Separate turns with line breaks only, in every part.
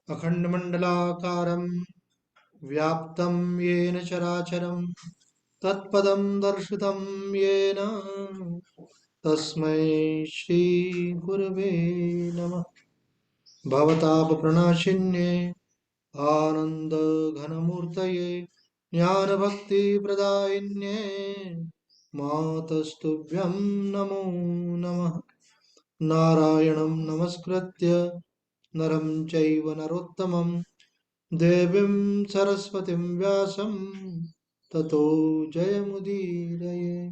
अखण्डमण्डलाकारं व्याप्तं येन चराचरं तत्पदं दर्शितं येन तस्मै श्रीगुरवे नमः। भवतापप्रणाशिन्ये आनन्दघनमूर्तये ज्ञानभक्तिप्रदायिन्ये मातस्तुभ्यं नमो नमः। नारायणं नमस्कृत्य नरं चैव नरोत्तमं देवीं सरस्वतीं व्यासं ततो जयमुदीरये।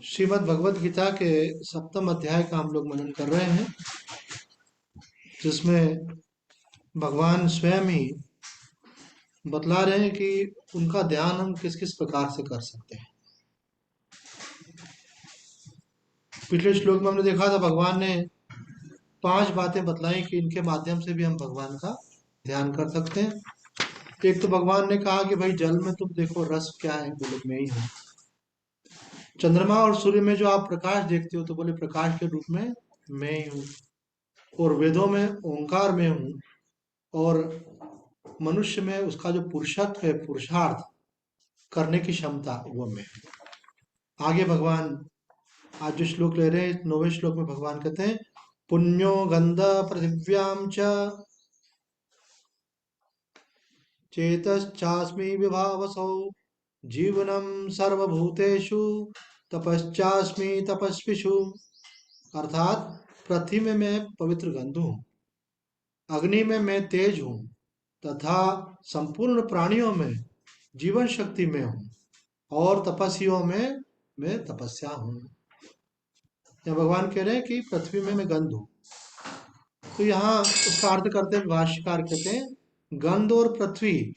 श्रीमद् भगवद गीता के सप्तम अध्याय का हम लोग मनन कर रहे हैं, जिसमें भगवान स्वयं ही बतला रहे हैं कि उनका ध्यान हम किस किस प्रकार से कर सकते हैं। पिछले श्लोक में हमने देखा था भगवान ने 5 बातें बतलाई कि इनके माध्यम से भी हम भगवान का ध्यान कर सकते हैं। एक तो भगवान ने कहा कि भाई जल में तुम देखो रस क्या है, बोले मैं ही हूँ। चंद्रमा और सूर्य में जो आप प्रकाश देखते हो तो बोले प्रकाश के रूप में मैं ही हूँ। और वेदों में ओंकार में हूँ, और मनुष्य में उसका जो पुरुषत्व है, पुरुषार्थ करने की क्षमता, वो मैं हूँ। आगे भगवान आज जो श्लोक ले रहे हैं, 9वें श्लोक में भगवान कहते हैं पुण्यो गंध पृथिव्याम च चेतश्चास्मि विभावसौ जीवनम सर्वभूतेषु तपश्चास्मि तपस्विषु। अर्थात पृथ्वी में मैं पवित्र गंध हूँ, अग्नि में मैं तेज हूँ, तथा संपूर्ण प्राणियों में जीवन शक्ति में हूँ, और तपस्वियों में मैं तपस्या हूँ। यह भगवान कह रहे हैं कि पृथ्वी में मैं गंध हूँ। तो यहाँ उसका अर्थ करते हैं भाष्यकार कहते हैं गंध और पृथ्वी।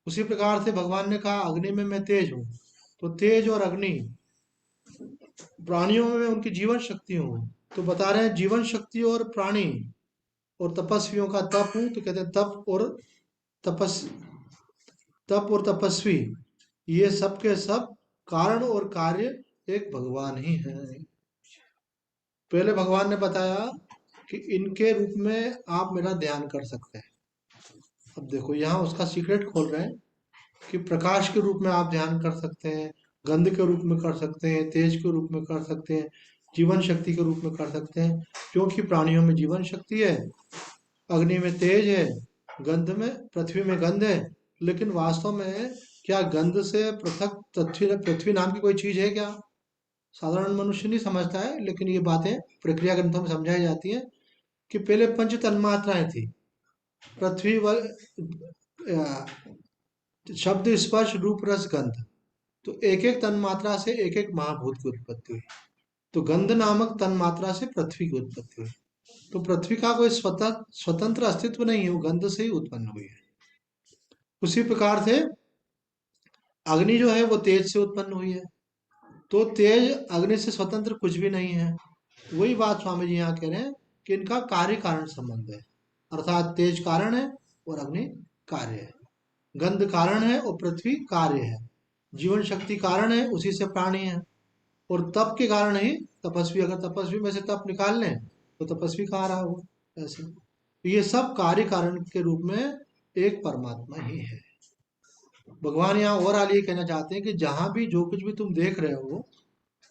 उसी प्रकार से भगवान ने कहा अग्नि में मैं तेज हूँ, तो तेज और अग्नि प्राणियों में मैं उनकी जीवन शक्ति हूँ। तो बता रहे हैं जीवन शक्ति और प्राणी और तपस्वियों का तप हूँ, तो कहते हैं तपस तप और तपस्वी ये सब के सब कारण और कार्य एक भगवान ही है। पहले भगवान ने बताया कि इनके रूप में आप मेरा ध्यान कर सकते हैं। अब देखो यहाँ उसका सीक्रेट खोल रहे हैं कि प्रकाश के रूप में आप ध्यान कर सकते हैं, गंध के रूप में कर सकते हैं, तेज के रूप में कर सकते हैं, जीवन शक्ति के रूप में कर सकते हैं, क्योंकि प्राणियों में जीवन शक्ति है, अग्नि में तेज है, गंध में पृथ्वी में गंध है। लेकिन वास्तव में क्या गंध से पृथक पृथ्वी पृथ्वी नाम की कोई चीज है क्या? साधारण मनुष्य नहीं समझता है, लेकिन ये बातें प्रक्रिया ग्रंथों में समझाई जाती हैं कि पहले पंच तन्मात्राएं थी। पृथ्वी व शब्द स्पर्श रूप रस गंध, तो एक एक तन्मात्रा से एक एक महाभूत की उत्पत्ति हुई। तो गंध नामक तन्मात्रा से पृथ्वी की उत्पत्ति हुई। तो पृथ्वी का कोई स्वतंत्र अस्तित्व नहीं है, वो गंध से ही उत्पन्न हुई है। उसी प्रकार से अग्नि जो है वो तेज से उत्पन्न हुई है, तो तेज अग्नि से स्वतंत्र कुछ भी नहीं है। वही बात स्वामी जी यहाँ कह रहे हैं कि इनका कार्य कारण संबंध है, अर्थात तेज कारण है और अग्नि कार्य है, गंध कारण है और पृथ्वी कार्य है, जीवन शक्ति कारण है, उसी से प्राणी है, और तप के कारण ही तपस्वी। अगर तपस्वी में से तप निकाल लें तो तपस्वी कहाँ रहा वो? ऐसे तो ये सब कार्य कारण के रूप में एक परमात्मा ही है। भगवान यहाँ ओवरऑल ये कहना चाहते हैं कि जहां भी जो कुछ भी तुम देख रहे हो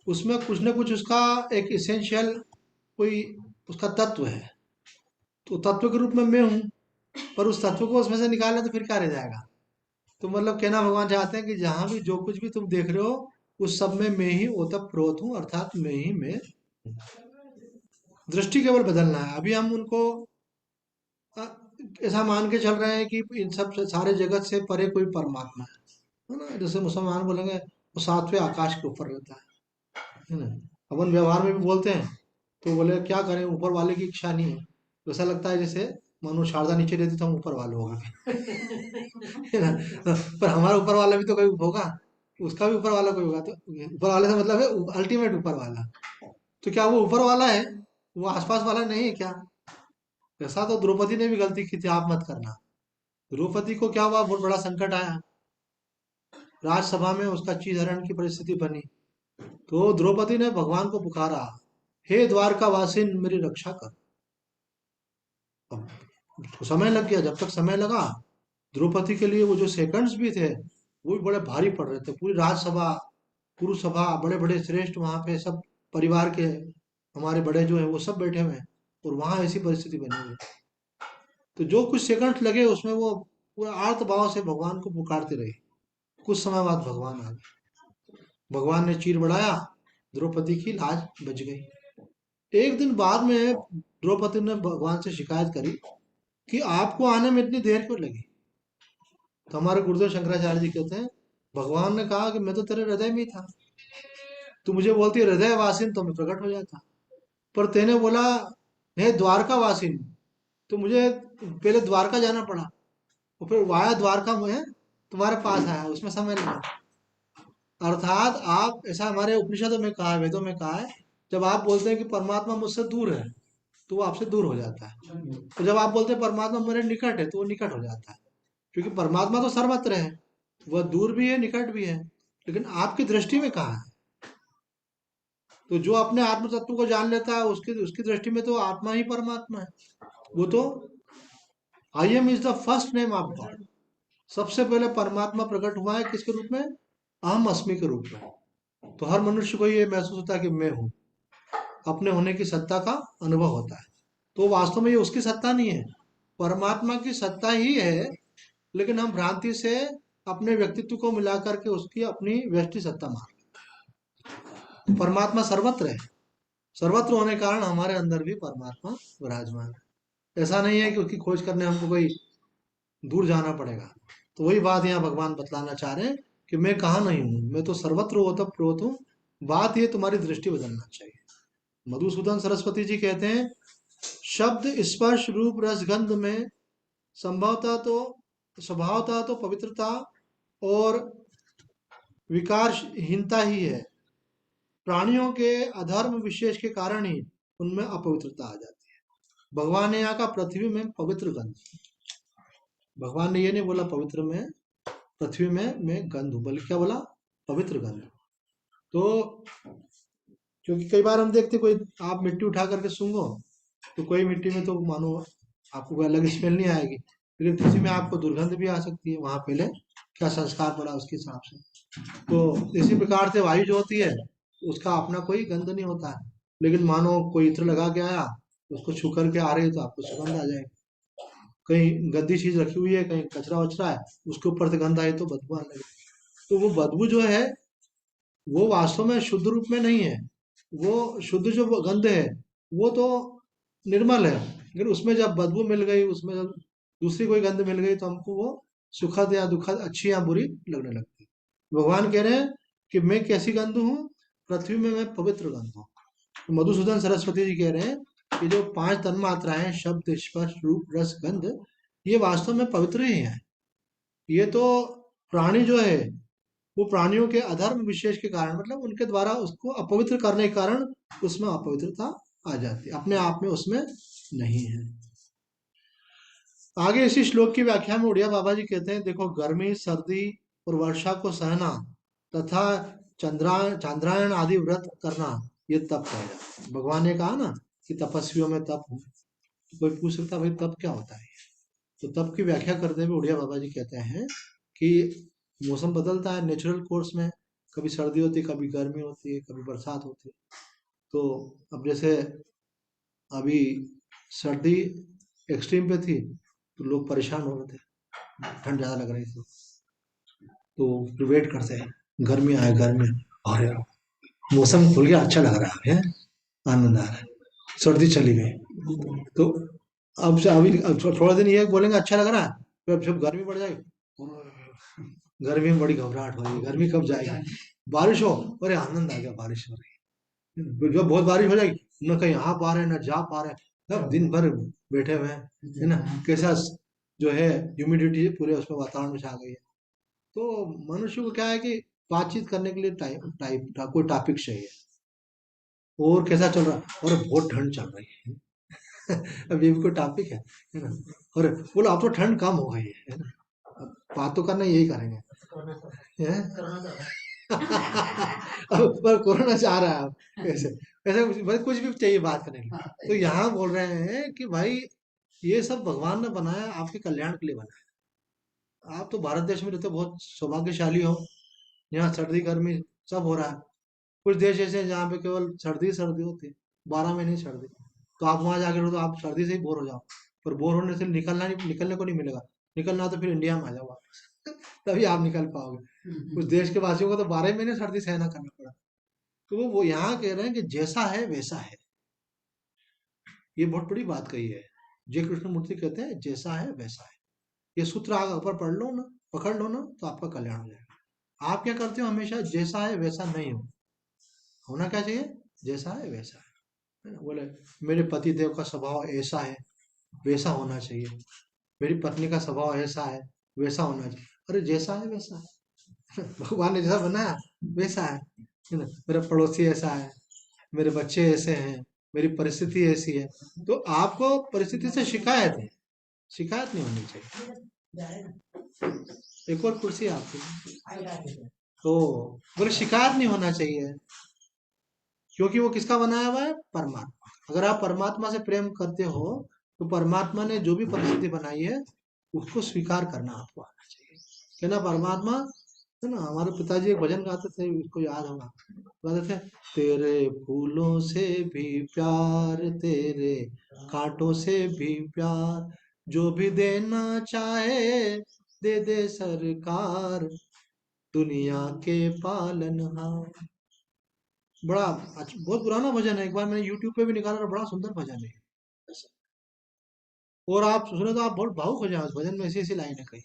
उसमें कुछ ना कुछ उसका एक इसेंशियल कोई उसका तत्व है। तो तत्व के रूप में मैं हूँ, पर उस तत्व को उसमें से निकालें तो फिर क्या रह जाएगा? तो मतलब कहना भगवान चाहते हैं कि जहां भी जो कुछ भी तुम देख रहे हो उस सब में मैं ही ओतप्रोत हूँ, अर्थात मैं ही मैं हूँ। दृष्टि केवल बदलना है। अभी हम उनको अ, ऐसा मान के चल रहे हैं कि इन सब से सारे जगत से परे कोई परमात्मा है ना? जैसे मुसलमान बोलेंगे वो 7वें आकाश के ऊपर रहता है ना? अपन व्यवहार में भी बोलते हैं तो बोले क्या करें, ऊपर वाले की इच्छा नहीं है। तो ऐसा लगता है जैसे मानो शारदा नीचे रहती तो हम ऊपर वाले होगा है ना? पर हमारा ऊपर वाला भी तो कोई होगा, उसका भी ऊपर वाला कोई होगा। तो ऊपर वाले से मतलब है अल्टीमेट ऊपर वाला। तो क्या वो ऊपर वाला है, वो आसपास वाला नहीं है क्या? ऐसा तो द्रौपदी ने भी गलती की थी, आप मत करना। द्रौपदी को क्या हुआ, बहुत बड़ा संकट आया, राजसभा में उसका चीर हरण की परिस्थिति बनी। तो द्रौपदी ने भगवान को पुकारा, हे द्वारका वासिन मेरी रक्षा कर। अब उसको समय लग गया, जब तक समय लगा द्रौपदी के लिए वो जो सेकंड्स भी थे वो भी बड़े भारी पड़ रहे थे। पूरी राजसभा, कुरुसभा, बड़े बड़े श्रेष्ठ वहां पे सब परिवार के हमारे बड़े जो है वो सब बैठे हुए हैं और वहां ऐसी परिस्थिति बनी हुई है। तो जो कुछ सेकंड लगे उसमें वो पूरा आर्त भाव से भगवान को पुकारते रहे। कुछ समय बाद भगवान आ गए, भगवान ने चीर बढ़ाया, द्रौपदी की लाज बच गई। एक दिन बाद में द्रौपदी ने भगवान से शिकायत करी कि आपको आने में इतनी देर क्यों लगी। तो हमारे गुरुदेव शंकराचार्य जी कहते हैं भगवान ने कहा कि मैं तो तेरे हृदय में ही था, तू मुझे बोलती हृदय वासिन तो मैं प्रकट हो जाता, पर तेने बोला हे द्वारका वासिन, तो मुझे पहले द्वारका जाना पड़ा और फिर वाया द्वारका में तुम्हारे पास आया, उसमें समय लगा। अर्थात आप, ऐसा हमारे उपनिषदों में कहा है, वेदों में कहा है, जब आप बोलते हैं कि परमात्मा मुझसे दूर है तो वो आपसे दूर हो जाता है, तो जब आप बोलते हैं परमात्मा मेरे निकट है तो वो निकट हो जाता है। क्योंकि परमात्मा तो सर्वत्र है, वह दूर भी है निकट भी है, लेकिन आपकी दृष्टि में कहाँ है। तो जो अपने आत्म तत्व को जान लेता है उसकी उसकी दृष्टि में तो आत्मा ही परमात्मा है। वो तो I am is the first name of God, सबसे पहले परमात्मा प्रकट हुआ है किसके रूप में, अहम अस्मि के रूप में। तो हर मनुष्य को ये महसूस होता है कि मैं हूँ, अपने होने की सत्ता का अनुभव होता है। तो वास्तव में ये उसकी सत्ता नहीं है, परमात्मा की सत्ता ही है, लेकिन हम भ्रांति से अपने व्यक्तित्व को मिला करके उसकी अपनी व्यष्टि सत्ता मान। परमात्मा सर्वत्र है, सर्वत्र होने के कारण हमारे अंदर भी परमात्मा विराजमान है। ऐसा नहीं है कि उसकी खोज करने हमको कोई दूर जाना पड़ेगा। तो वही बात यहाँ भगवान बतलाना चाह रहे हैं कि मैं कहाँ नहीं हूँ, मैं तो सर्वत्र ओतप्रोत हूँ। बात ये तुम्हारी दृष्टि बदलना चाहिए। मधुसूदन सरस्वती जी कहते हैं शब्द स्पर्श रूप रस गंध में संभवतः तो स्वभावतः तो पवित्रता और विकारहीनता ही है, प्राणियों के अधर्म विशेष के कारण ही उनमें अपवित्रता आ जाती है। भगवान ने यहाँ का पृथ्वी में पवित्र गंध, भगवान ने ये नहीं बोला पवित्र में पृथ्वी में मैं गंध हूं, बल्कि क्या बोला, पवित्र गंध। तो क्योंकि कई बार हम देखते कोई, आप मिट्टी उठा करके सूंघो तो कोई मिट्टी में तो मानो आपको कोई अलग स्मेल नहीं आएगी, लेकिन किसी में आपको दुर्गंध भी आ सकती है, वहां पहले क्या संस्कार पड़ा उसके हिसाब से। तो इसी प्रकार से वायु जो होती है उसका अपना कोई गंध नहीं होता है, लेकिन मानो कोई इत्र लगा के आया, उसको छू करके आ रही है तो आपको सुगंध आ जाएगी। कहीं गंदी चीज रखी हुई है, कहीं कचरा वचरा है, उसके ऊपर से गंध आई तो बदबू आने लगी। तो वो बदबू जो है वो वास्तव में शुद्ध रूप में नहीं है, वो शुद्ध जो गंध है वो तो निर्मल है, लेकिन उसमें जब बदबू मिल गई, उसमें जब दूसरी कोई गंध मिल गई तो हमको वो सुखद या दुखद, अच्छी या बुरी लगने लगती है। भगवान कह रहे हैं कि मैं कैसी गंध हूँ, पृथ्वी में मैं पवित्र गंध हूँ। तो मधुसूदन सरस्वती जी कह रहे हैं कि जो पांच तन्मात्राएं शब्द स्पर्श रूप रस गंध, ये वास्तव में पवित्र ही है। ये तो प्राणी जो है वो प्राणियों के अधर्म विशेष के कारण, मतलब उनके द्वारा उसको अपवित्र करने के कारण उसमें अपवित्रता आ जाती है, अपने आप में उसमें नहीं है। आगे इसी श्लोक की व्याख्या में उड़िया बाबा जी कहते हैं देखो, गर्मी सर्दी और वर्षा को सहना तथा चंद्रायण आदि व्रत करना ये तप कहलाता है। भगवान ने कहा ना कि तपस्वियों में तप हो, तो कोई पूछ सकता है भाई तप क्या होता है। तो तप की व्याख्या करते हुए उड़िया बाबा जी कहते हैं कि मौसम बदलता है नेचुरल कोर्स में, कभी सर्दी होती है, कभी गर्मी होती है, कभी बरसात होती है। तो अब जैसे अभी सर्दी एक्सट्रीम पे थी तो लोग परेशान हो रहे थे, ठंड ज़्यादा लग रही थी, तो फिर वेट करते हैं गर्मी आए, गर्मी, और यार मौसम खुल गया, अच्छा लग रहा है, आनंद आ रहा है, सर्दी चली गई। तो अब से अभी अब थोड़ा दिन ये बोलेंगे अच्छा लग रहा है, फिर जब गर्मी बढ़ जाएगी, गर्मी में बड़ी घबराहट हो रही है, गर्मी कब जाएगी, बारिश हो, अरे आनंद आ गया बारिश हो रही है, जब बहुत बारिश हो जाएगी, न कहीं आ पा रहे न जा पा रहे, तब दिन भर बैठे हुए हैं, है ना, कैसा जो है ह्यूमिडिटी पूरे उसमें वातावरण में छा गई है। तो मनुष्य को क्या है कि बातचीत करने के लिए कोई टॉपिक चाहिए, और कैसा चल रहा है, और बहुत ठंड चल रही है, अब ये भी कोई टॉपिक है ना, और बोलो अब तो ठंड कम हो गई है ना, अब बात तो करना यही करेंगे, हैं? अब पर कोरोना से आ रहा है, अब ऐसे ऐसे कुछ भी चाहिए बात करने के लिए, तो यहाँ बोल रहे हैं कि भाई ये सब भगवान ने बनाया, आपके कल्याण के लिए बनाया। आप तो भारत देश में रहते हो, बहुत सौभाग्यशाली हो। यहाँ सर्दी गर्मी सब हो रहा है। कुछ देश ऐसे हैं जहाँ पे केवल सर्दी सर्दी होती है, 12 महीने सर्दी। तो आप वहां जाके रहो तो आप सर्दी से ही बोर हो जाओ। पर बोर होने से निकलने को नहीं मिलेगा। निकलना तो फिर इंडिया में आ जाओ वापस। तभी आप निकल पाओगे। उस देश के वासियों को तो 12 महीने सर्दी सहना करना पड़ा। तो वो यहाँ कह रहे हैं कि जैसा है वैसा है। ये बहुत बड़ी बात कही है। जय कृष्ण मूर्ति कहते हैं जैसा है वैसा है। ये सूत्र आगे ऊपर पढ़ लो ना, पकड़ लो ना, तो आपका कल्याण हो जाएगा। आप क्या करते हो हमेशा, जैसा है वैसा नहीं हो। होना क्या चाहिए, जैसा है वैसा है ना। बोले मेरे पति देव का स्वभाव ऐसा है, वैसा होना चाहिए। मेरी पत्नी का स्वभाव ऐसा है, वैसा होना चाहिए। अरे जैसा है वैसा है। भगवान ने जैसा बनाया वैसा है ना। मेरा पड़ोसी ऐसा है, मेरे बच्चे ऐसे हैं, मेरी परिस्थिति ऐसी है। तो आपको परिस्थिति से शिकायत है, शिकायत नहीं होनी चाहिए। एक और कुर्सी है आपकी। तो बोले शिकायत नहीं होना चाहिए, क्योंकि वो किसका बनाया हुआ है, परमात्मा। अगर आप परमात्मा से प्रेम करते हो तो परमात्मा ने जो भी परिस्थिति बनाई है उसको स्वीकार करना आपको आना चाहिए। क्या ना, परमात्मा है ना। हमारे पिताजी एक भजन गाते थे, उसको याद होगा, गाते थे, तेरे फूलों से भी प्यार, तेरे कांटों से भी प्यार, जो भी देना चाहे दे दे सरकार, दुनिया के पालनहार। बड़ा बहुत पुराना भजन है। एक बार मैंने यूट्यूब पे भी निकाला और बड़ा सुंदर भजन है। और आप सुने तो आप बहुत भावुक हो जाए उस भजन में, ऐसी ऐसी लाइनें कही।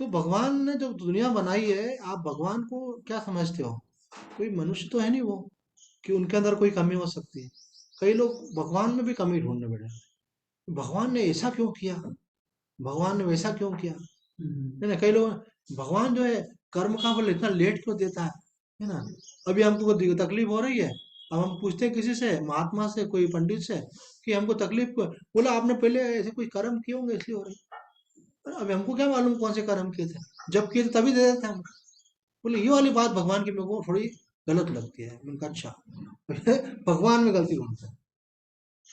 तो भगवान ने जब दुनिया बनाई है, आप भगवान को क्या समझते हो, कोई मनुष्य तो है नहीं वो, कि उनके अंदर कोई कमी हो सकती है। कई लोग भगवान में भी कमी ढूंढने बैठे, भगवान ने ऐसा क्यों किया, भगवान ने वैसा क्यों किया। है ना, कई लोग भगवान जो है कर्म का फल इतना लेट क्यों देता है ना। अभी हमको कोई तकलीफ हो रही है, अब हम पूछते हैं किसी से, महात्मा से, कोई पंडित से, कि हमको तकलीफ क्यों, बोला आपने पहले ऐसे कोई कर्म किए होंगे इसलिए हो रही है। अभी हमको क्या मालूम कौन से कर्म किए थे, जब किए थे तभी दे देते हम। बोले ये वाली बात भगवान की मेरे को थोड़ी गलत लगती है। मैंने कहा अच्छा। भगवान में गलती ढूंढते हैं।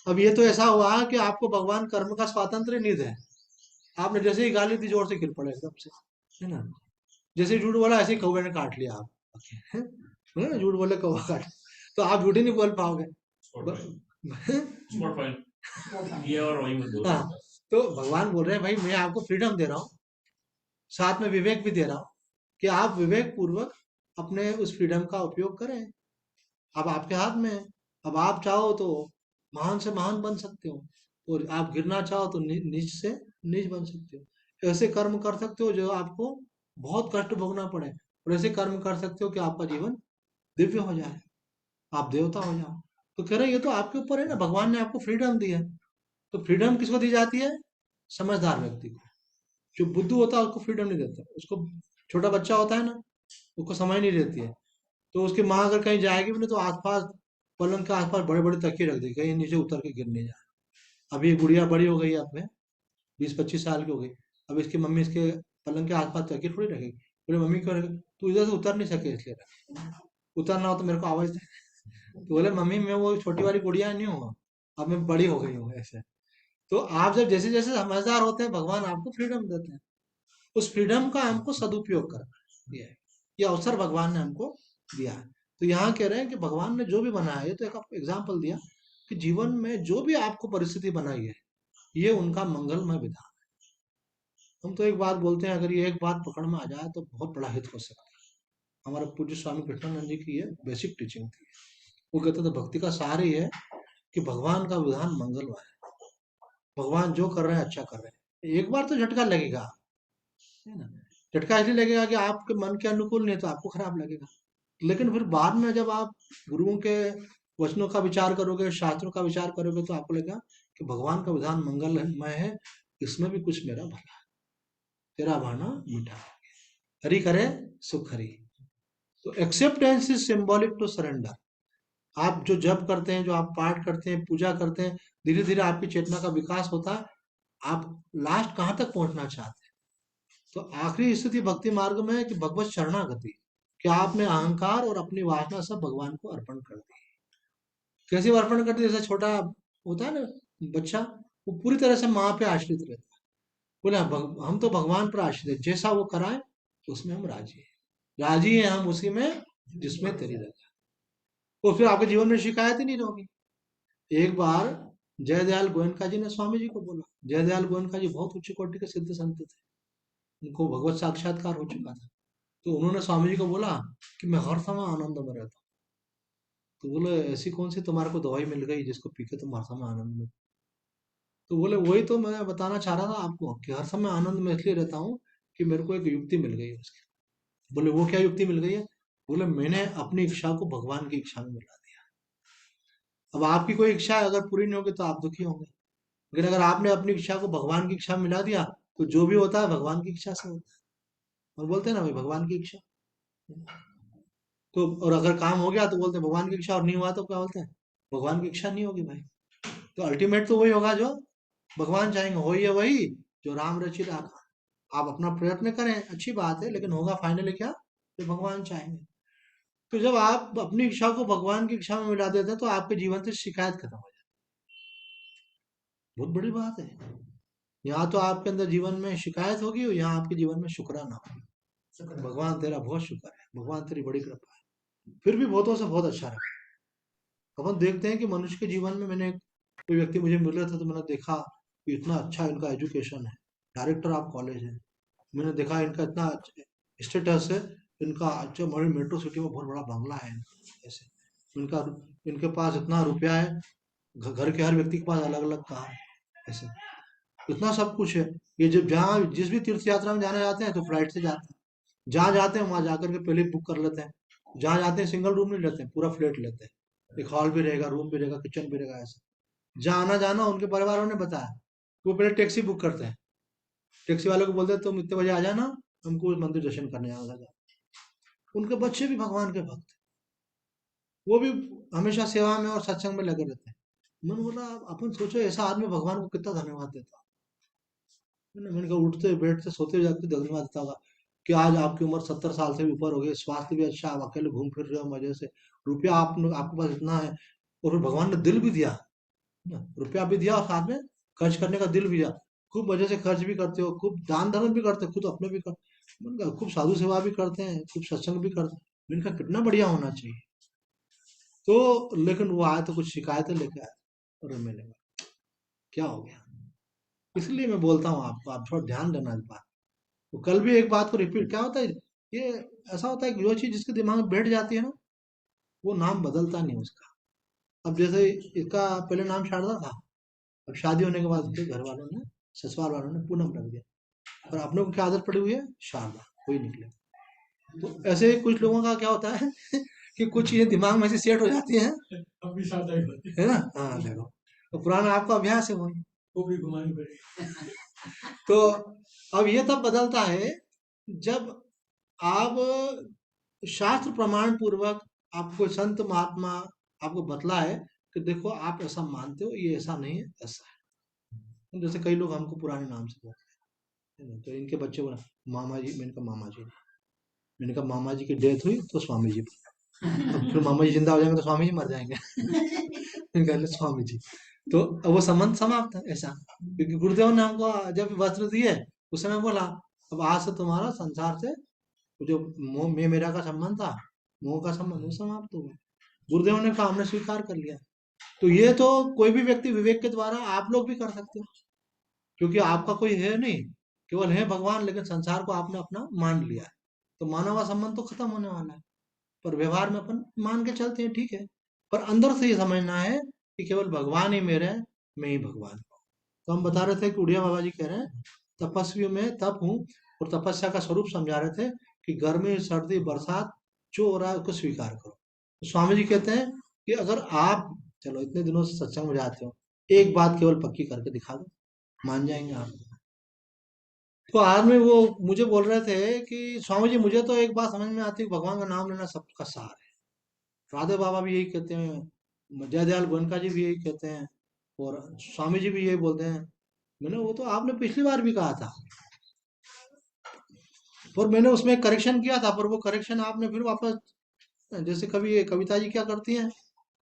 अब ये तो ऐसा हुआ कि आपको भगवान कर्म का स्वातंत्र नहीं दे। आपने जैसे ही गाली दी जोर से गिर पड़े एकदम से, है ना। जैसे ही झूठ बोला ऐसे ही कौवे ने काट लिया आप। है ना, झूठ बोले कौवा काट, तो आप झूठ ही नहीं बोल पाओगे। स्मार्ट पॉइंट ये और वही में हाँ, तो भगवान बोल रहे हैं भाई मैं आपको फ्रीडम दे रहा हूँ, साथ में विवेक भी दे रहा हूँ, कि आप विवेक पूर्वक अपने उस फ्रीडम का उपयोग करें। अब आपके हाथ में है। अब आप चाहो तो महान से महान बन सकते हो, और आप गिरना चाहो तो नीच से नीच बन सकते हो। ऐसे कर्म कर सकते हो जो आपको बहुत कष्ट भोगना पड़े, और ऐसे कर्म कर सकते हो कि आपका जीवन दिव्य हो जाए, आप देवता हो जाओ। तो कह रहे हैं ये तो आपके ऊपर है ना, भगवान ने आपको फ्रीडम दी है। तो फ्रीडम किसको दी जाती है, समझदार व्यक्ति को। जो बुद्धू होता है उसको फ्रीडम नहीं देता उसको। छोटा बच्चा होता है ना, उसको समझ नहीं रहती है, तो उसकी माँ अगर कहीं जाएगी भी नहीं तो आसपास, पलंग के आसपास बड़े बड़े तकिए रख देगी, कहीं नीचे उतर के गिर नहीं जाए। अभी ये गुड़िया बड़ी हो गई है, अब में 20-25 साल की हो गई। अब इसकी मम्मी इसके पलंग के आसपास तकिए थोड़ी रखेगी। बोले मम्मी क्यों रखे, तू इधर से उतर नहीं सके इसलिए रखे। उतरना हो तो मेरे को आवाज दे। तो बोले मम्मी मैं वो छोटी वाली गुड़िया नहीं हूँ, अब मैं बड़ी हो गई हूँ ऐसे। तो आप जब जैसे जैसे समझदार होते हैं भगवान आपको फ्रीडम देते हैं। उस फ्रीडम का हमको सदुपयोग करना है, ये अवसर भगवान ने हमको दिया है। तो यहाँ कह रहे हैं कि भगवान ने जो भी बनाया है, ये तो एक एग्जाम्पल दिया कि जीवन में जो भी आपको परिस्थिति बनाई है ये उनका मंगलमय विधान। हम तो एक बात बोलते हैं, अगर ये एक बात पकड़ में आ जाए तो बहुत बड़ा हित हो सकता है। हमारे पूज्य स्वामी कृष्णानंद जी की ये बेसिक टीचिंग थी। वो कहते थे भक्ति का सार ही है कि भगवान का विधान मंगलमय है, भगवान जो कर रहे हैं अच्छा कर रहे हैं। एक बार तो झटका लगेगा, है ना। झटका इसलिए लगेगा कि आपके मन के अनुकूल नहीं है तो आपको खराब लगेगा, लेकिन फिर बाद में जब आप गुरुओं के वचनों का विचार करोगे, शास्त्रों का विचार करोगे, तो आपको लगेगा कि भगवान का विधान मंगलमय है, इसमें भी कुछ मेरा भला है, तेरा भाना मीठा है, हरि करे सुख हरि। तो acceptance is symbolic to surrender. आप जो जप करते हैं, जो आप पाठ करते हैं, पूजा करते हैं, धीरे धीरे आपकी चेतना का विकास होता है। आप लास्ट कहाँ तक पहुंचना चाहते हैं, तो आखिरी स्थिति भक्ति मार्ग में है कि भगवत शरणागति, कि आपने अहंकार और अपनी वासना सब भगवान को अर्पण कर दी। कैसे अर्पण कर दी, जैसे छोटा होता है ना बच्चा, वो पूरी तरह से माँ पे आश्रित रहता है। बोले हम तो भगवान पर आश्रित है, जैसा वो कराए उसमें हम राजी हैं, राजी हैं हम उसी में जिसमें तेरी रजा। तो फिर आपके जीवन में शिकायत ही नहीं होगी। एक बार जयदयाल गोयनका जी ने स्वामी जी को बोला। जयदयाल गोयनका जी बहुत उच्च कोटि के सिद्ध संत थे, उनको भगवत साक्षात्कार हो चुका था। तो उन्होंने स्वामी जी को बोला कि मैं हर समय आनंद में रहता हूँ। तो बोले ऐसी कौन सी तुम्हारे को दवाई मिल गई जिसको पी के तुम हर समय आनंद में। तो बोले वही तो मैं बताना चाह रहा था आपको कि हर समय आनंद में इसलिए रहता हूँ कि मेरे को एक युक्ति मिल गई है उसकी। बोले वो क्या युक्ति मिल गई है? बोले मैंने अपनी इच्छा को भगवान की इच्छा में मिला दिया। अब आपकी कोई इच्छा अगर पूरी नहीं होगी तो आप दुखी होंगे, लेकिन अगर आपने अपनी इच्छा को भगवान की इच्छा में मिला दिया तो जो भी होता है भगवान की इच्छा से होता है। और बोलते हैं ना भाई भगवान की इच्छा। तो और अगर काम हो गया तो बोलते हैं भगवान की इच्छा, और नहीं हुआ तो क्या बोलते हैं? भगवान की इच्छा नहीं होगी भाई। तो अल्टीमेट तो वही होगा जो भगवान चाहेंगे, हो ही है वही जो राम रचित आखा। आप अपना प्रयत्न करें अच्छी बात है, लेकिन होगा फाइनली क्या? जो भगवान चाहेंगे। तो जब आप अपनी इच्छा को भगवान की इच्छा में मिला देते हैं तो आपके जीवन से शिकायत खत्म हो जाती है। बहुत बड़ी बात है। यहाँ तो आपके अंदर जीवन में शिकायत होगी, और यहाँ आपके जीवन में शुक्राना होगा। भगवान तेरा बहुत शुक्र है, भगवान तेरी बड़ी कृपा है, फिर भी बहुतों से बहुत अच्छा रहा। अपन देखते हैं कि मनुष्य के जीवन में, मैंने कोई व्यक्ति मुझे मिल रहा था तो मैंने देखा कि इतना अच्छा इनका एजुकेशन है, डायरेक्टर ऑफ कॉलेज है। मैंने देखा इनका इतना स्टेटस है, इनका अच्छा बड़ी मेट्रो सिटी में बहुत बड़ा बंगला है ऐसे, इनका इनके पास इतना रुपया है, घर के हर व्यक्ति के पास अलग अलग कार है ऐसे, इतना सब कुछ है। ये जब जहाँ जिस भी तीर्थ यात्रा में जाने जाते हैं तो फ्लाइट से जाते हैं, जहाँ जाते हैं वहां जाकर के पहले बुक कर लेते हैं। जहाँ जाते हैं सिंगल रूम नहीं लेते हैं, पूरा फ्लैट लेते हैं, एक हॉल भी रहेगा, रूम भी रहेगा, किचन भी रहेगा ऐसा। जहाँ आना जाना उनके परिवार वालों ने बताया, वो पहले टैक्सी बुक करते हैं, टैक्सी वाले को बोलते हैं तुम इतने बजे आ जाना, हमको मंदिर दर्शन करने आना था। उनके बच्चे भी भगवान के भक्त हैं, वो भी हमेशा सेवा में और सत्संग में लगे रहते हैं। मैंने बोला अपन सोचो ऐसा आदमी भगवान को कितना धन्यवाद देता। मैंने कहा उठते बैठते सोते जागते धन्यवाद देता होगा कि आज आपकी उम्र 70 साल से भी ऊपर हो गई, स्वास्थ्य भी अच्छा, आप अकेले घूम फिर रहे हो मजे से, रुपया आप आपके पास इतना है, और फिर भगवान ने दिल भी दिया ना, रुपया भी दिया और साथ में खर्च करने का दिल भी दिया। खूब मजे से खर्च भी करते हो, खूब दान धर्म भी करते हो, खुद अपने भी कर, मैंने कहा खूब साधु सेवा भी करते हैं, खूब सत्संग भी करते हैं। मैंने कहा कितना बढ़िया होना चाहिए। तो लेकिन वो आए तो कुछ शिकायतें लेके आए, और मैंने कहा क्या हो गया? इसलिए मैं बोलता हूँ आपको, आप थोड़ा ध्यान देना इस बात। तो कल भी एक बात को रिपीट, क्या होता है ये, ऐसा होता है कि जो चीज जिसके दिमाग में बैठ जाती है ना, वो नाम बदलता नहीं उसका। अब जैसे इसका पहले नाम शारदा था, अब शादी होने के बाद उसके घर वालों ने, ससुराल वालों ने पूनम रख दिया, और अपने को क्या आदत पड़ी हुई है? शारदा, कोई निकले। तो ऐसे ही कुछ लोगों का क्या होता है कि कुछ चीजें दिमाग में से सेट हो जाती हैं, अभी शारदा ही होती है ना। हाँ देखो, तो पुराना आपका अभ्यास है वही, वो भी घुमानी पड़ेगी। तो अब ये तब बदलता है जब आप शास्त्र प्रमाण पूर्वक, आपको संत महात्मा आपको बतलाए कि देखो आप ऐसा मानते हो, ये ऐसा नहीं है, ऐसा है। जैसे कई लोग हमको पुराने नाम से बोलते हैं ना, तो इनके बच्चे बोला मामा जी, मैंने कहा मामा जी, मैंने कहा मामा जी की डेथ हुई तो स्वामी जी, अब फिर मामा जी जिंदा हो जाएंगे तो स्वामी जी मर जाएंगे। मैंने कहा, "ले, स्वामी जी।" तो अब वो संबंध समाप्त है ऐसा, क्योंकि गुरुदेव ने हमको जब वस्त्र दिए उस समय बोला अब आज से तुम्हारा संसार से जो मोह में मेरा का संबंध था, मोह का संबंध, वो समाप्त हो गया। गुरुदेव ने कहा हमने स्वीकार कर लिया। तो ये तो कोई भी व्यक्ति विवेक के द्वारा आप लोग भी कर सकते हो, क्योंकि आपका कोई है नहीं, केवल है भगवान, लेकिन संसार को आपने अपना मान लिया है। तो मानव का संबंध तो खत्म होने वाला है, पर व्यवहार में अपन मान के चलते हैं, ठीक है। पर अंदर से ये समझना है कि केवल भगवान ही मेरे है, मैं ही भगवान हूँ। तो हम बता रहे थे कि उड़िया बाबा जी कह रहे हैं तपस्वी में तप हूँ, और तपस्या का स्वरूप समझा रहे थे कि गर्मी सर्दी बरसात जो हो रहा है उसको स्वीकार करो। तो स्वामी जी कहते हैं कि अगर आप, चलो इतने दिनों से सत्संग में जाते हो, एक बात केवल पक्की करके दिखा दो, मान जाएंगे आप। तो आज में वो मुझे बोल रहे थे कि स्वामी जी मुझे तो एक बात समझ में आती है कि भगवान का नाम लेना सबका सार है। राधे बाबा भी यही कहते हैं, जयदयाल गोयनका जी भी यही कहते हैं, और स्वामी जी भी यही बोलते हैं। मैंने वो तो आपने पिछली बार भी कहा था, और मैंने उसमें करेक्शन किया था, पर वो करेक्शन आपने फिर वापस, जैसे कभी ये कविता जी क्या करती हैं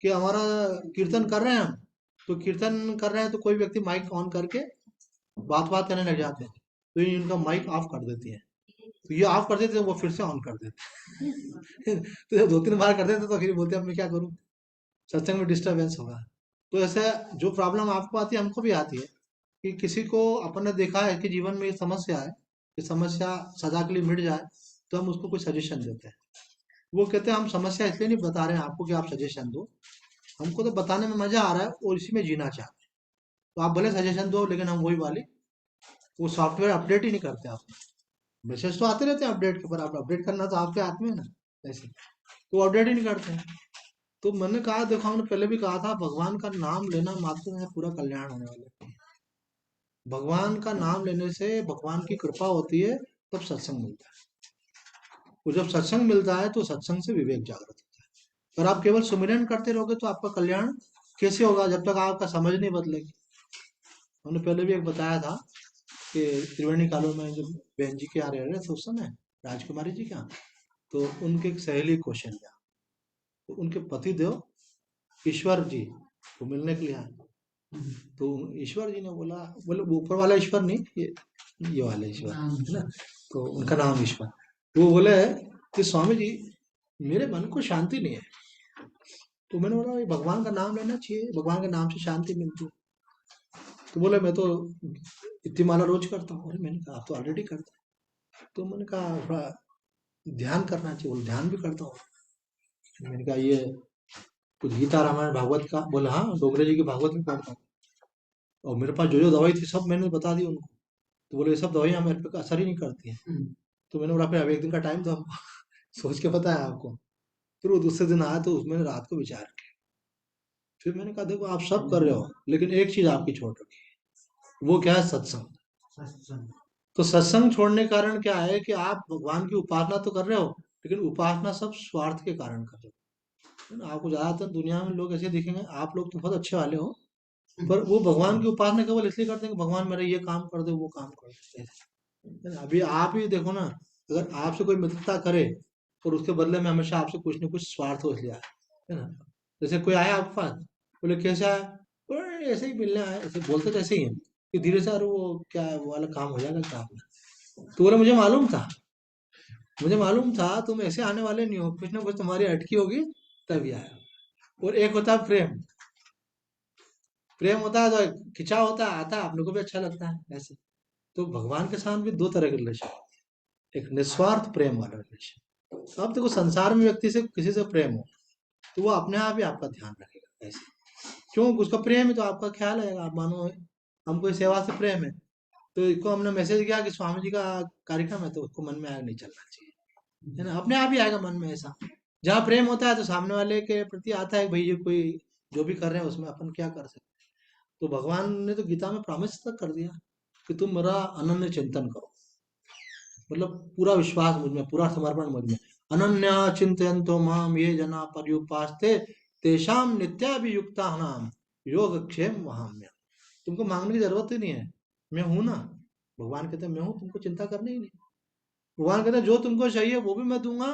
कि हमारा कीर्तन कर रहे हैं हम, तो कीर्तन कर रहे हैं तो कोई व्यक्ति माइक ऑन करके बात बात करने लग जाते हैं, तो ये इनका माइक ऑफ कर देती है। तो ये ऑफ कर देते हैं, वो फिर से ऑन कर देते हैं। तो जब 2-3 बार कर देते तो फिर बोलते हैं अब मैं क्या करूँ, सत्संग में डिस्टरबेंस होगा। तो ऐसे जो प्रॉब्लम आपको आती है हमको भी आती है, कि किसी को अपन ने देखा है कि जीवन में ये समस्या है, ये समस्या सदा के लिए मिट जाए, तो हम उसको कोई सजेशन देते हैं। वो कहते हैं हम समस्या इसलिए नहीं बता रहे हैं आपको कि आप सजेशन दो, हमको तो बताने में मजा आ रहा है और इसी में जीना चाहते हैं। तो आप भले सजेशन दो, लेकिन हम वही वाली वो सॉफ्टवेयर अपडेट ही नहीं करते आप। मैसेज तो आते रहते हैं अपडेट के, पर आप अपडेट करना तो आपके हाथ में है ना, ऐसे तो अपडेट ही नहीं करते हैं। तो मैंने कहा, देखो हमने पहले भी कहा था, भगवान का नाम लेना मात्र है पूरा कल्याण होने वाला है। भगवान का नाम लेने से भगवान की कृपा होती है, तब सत्संग मिलता है। और जब सत्संग मिलता है तो सत्संग से विवेक जागृत होता है। पर आप केवल सुमिरन करते रहोगे तो आपका कल्याण कैसे होगा, जब तक आपका समझ नहीं बदलेगी। हमने पहले भी एक बताया था कि त्रिवेणी कालों में जब बहन जी के यहाँ रह रहे थे उस समय, राजकुमारी जी के यहाँ, तो उनके एक सहेली क्वेश्चन किया, तो उनके पति देव ईश्वर जी को मिलने के लिए आए। तो ईश्वर जी ने बोला, बोले वो ऊपर वाला ईश्वर नहीं, ये वाला ईश्वर है ना, तो उनका नाम ईश्वर। तो वो बोले कि स्वामी जी मेरे मन को शांति नहीं है। तो मैंने बोला ये भगवान का नाम लेना चाहिए, भगवान के नाम से शांति मिलती है। तो बोले मैं तो इतनी माला रोज करता हूँ। अरे मैंने कहा आप तो ऑलरेडी करते हैं। तो मैंने कहा थोड़ा ध्यान करना चाहिए। बोले ध्यान भी करता हूँ। मैंने कहा ये कुछ गीता रामायण भागवत का, बोला हाँ डोगरे जी की भागवत भी पढ़ता हूँ, और मेरे पास जो जो दवाई थी सब मैंने बता दी उनको। तो बोले ये सब दवाइयाँ मेरे पे असर ही नहीं करती है। तो मैंने बोला फिर अब एक दिन का टाइम दो हमको, सोच के पता है आपको। फिर वो दूसरे दिन आया तो उसमें रात को विचार किया। फिर मैंने कहा देखो आप सब कर रहे हो, लेकिन एक चीज आपकी छोड़ रखी है, वो क्या है, सत्संग। तो सत्संग छोड़ने का कारण क्या है कि आप भगवान की उपासना तो कर रहे हो, लेकिन उपासना सब स्वार्थ के कारण कर रहे हो, है ना। आपको ज्यादातर दुनिया में लोग ऐसे दिखेंगे, आप लोग तो बहुत अच्छे वाले हो, पर वो भगवान की उपासना केवल इसलिए करते हैं कि भगवान मेरा ये काम कर दे, वो काम कर दे, है ना। अभी आप ही देखो ना, अगर आपसे कोई मित्रता करे और उसके बदले में हमेशा आपसे कुछ न कुछ स्वार्थ हो लिया है ना। जैसे कोई आया आपके पास, बोले कैसा है, बोले ऐसे ही मिलने आया, ऐसे बोलते तो ऐसे ही है कि धीरे से अरे वो क्या है, वो वाला काम हो जाएगा क्या आपने। तो बोले मुझे मालूम था, मुझे मालूम था तुम ऐसे आने वाले नहीं हो, कुछ ना कुछ तुम्हारी अटकी होगी तभी आया। और एक होता है प्रेम, प्रेम होता है तो खिंचा होता है, आता है अपने को भी अच्छा लगता है ऐसे। तो भगवान के साथ भी दो तरह के रिलेशन, एक निस्वार्थ प्रेम वाला रिलेशन। अब देखो संसार में व्यक्ति से किसी से प्रेम हो तो वो अपने आप ही आपका ध्यान रखेगा ऐसे, क्यों, उसका प्रेम है तो आपका ख्याल आएगा। आप मानो हमको इस सेवा से प्रेम है, तो इसको हमने मैसेज किया कि स्वामी जी का कार्यक्रम है, तो उसको मन में आएगा नहीं चलना चाहिए, है ना, अपने आप ही आएगा मन में ऐसा। जहाँ प्रेम होता है तो सामने वाले के प्रति आता है भाई ये कोई जो भी कर रहे हैं उसमें अपन क्या कर सकते हैं। तो भगवान ने तो गीता में प्रॉमिस तक कर दिया कि तुम मेरा अनन्य चिंतन करो, मतलब पूरा विश्वास मुझ में, पूरा समर्पण मुझ में। अनन्या चिंतयन्तो माम ये जना पर्युपास्ते तेषाम नित्याभियुक्ता नाम योगक्षेम वहाम्य। तुमको मांगने की जरूरत ही नहीं है, मैं हूं ना। भगवान कहते हैं मैं हूं, तुमको चिंता करनी ही नहीं। भगवान कहते हैं जो तुमको चाहिए वो भी मैं दूंगा,